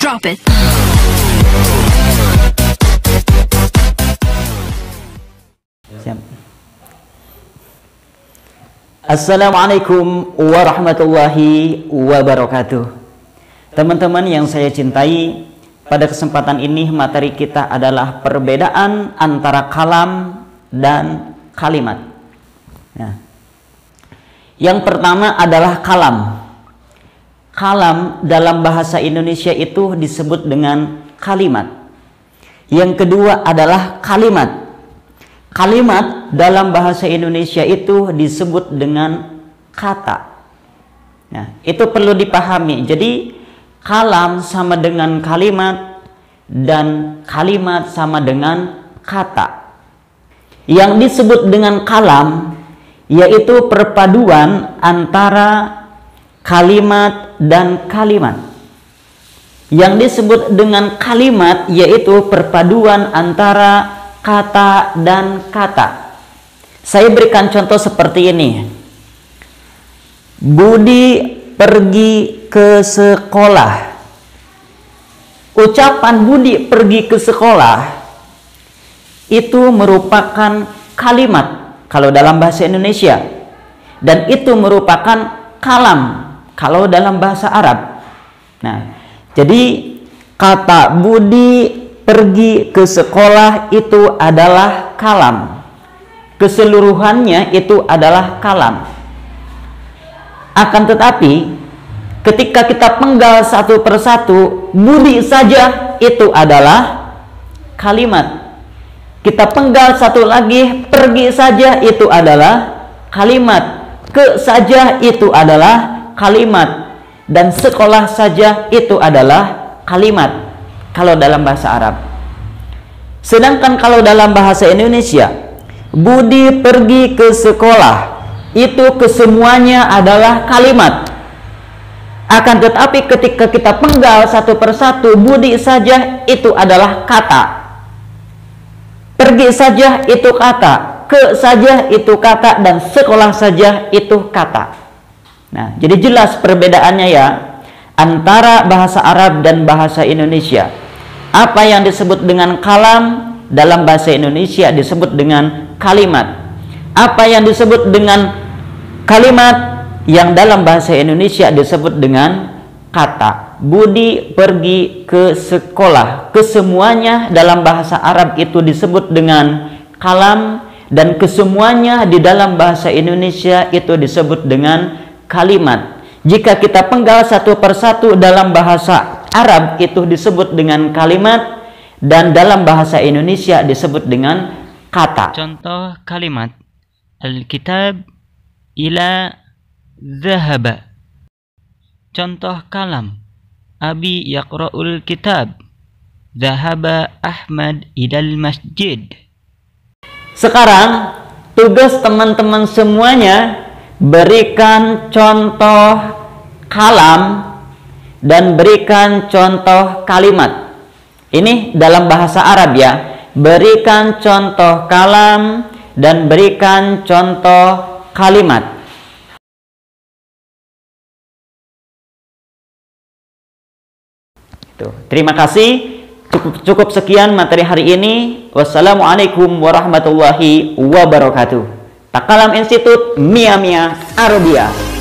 Drop it. Siap. Assalamualaikum warahmatullahi wabarakatuh. Teman-teman yang saya cintai, pada kesempatan ini materi kita adalah perbedaan antara kalam dan kalimat. Nah, yang pertama adalah kalam. Kalam dalam bahasa Indonesia itu disebut dengan kalimat. Yang kedua adalah kalimat. Kalimat dalam bahasa Indonesia itu disebut dengan kata. Nah, itu perlu dipahami. Jadi kalam sama dengan kalimat dan kalimat sama dengan kata. Yang disebut dengan kalam yaitu perpaduan antara kalimat dan kalimat. Yang disebut dengan kalimat yaitu perpaduan antara kata dan kata. Saya berikan contoh seperti ini. Budi pergi ke sekolah. Ucapan Budi pergi ke sekolah itu merupakan kalimat kalau dalam bahasa Indonesia, dan itu merupakan kalam kalau dalam bahasa Arab. Nah, jadi kata Budi pergi ke sekolah itu adalah kalam. Keseluruhannya itu adalah kalam. Akan tetapi ketika kita penggal satu persatu, Budi saja itu adalah kalimat. Kita penggal satu lagi, pergi saja itu adalah kalimat. Ke saja itu adalah kalimat, dan sekolah saja itu adalah kalimat kalau dalam bahasa Arab. Sedangkan kalau dalam bahasa Indonesia, Budi pergi ke sekolah itu kesemuanya adalah kalimat. Akan tetapi ketika kita penggal satu persatu, Budi saja itu adalah kata, pergi saja itu kata, ke saja itu kata, dan sekolah saja itu kata. Nah, jadi jelas perbedaannya ya antara bahasa Arab dan bahasa Indonesia. Apa yang disebut dengan kalam dalam bahasa Indonesia disebut dengan kalimat. Apa yang disebut dengan kalimat yang dalam bahasa Indonesia disebut dengan kata. Budi pergi ke sekolah. Kesemuanya dalam bahasa Arab itu disebut dengan kalam, dan kesemuanya di dalam bahasa Indonesia itu disebut dengan kalimat. Jika kita penggal satu persatu, dalam bahasa Arab itu disebut dengan kalimat, dan dalam bahasa Indonesia disebut dengan kata. Contoh kalimat: Al-kitab ila zahaba. Contoh kalam: Abi yaqra'ul kitab, zahaba Ahmad ilal masjid. Sekarang tugas teman-teman semuanya, berikan contoh kalam dan berikan contoh kalimat. Ini dalam bahasa Arab ya. Berikan contoh kalam dan berikan contoh kalimat. Terima kasih. Cukup sekian materi hari ini. Wassalamualaikum warahmatullahi wabarakatuh. Takalam Institut Mia Mia Arabia.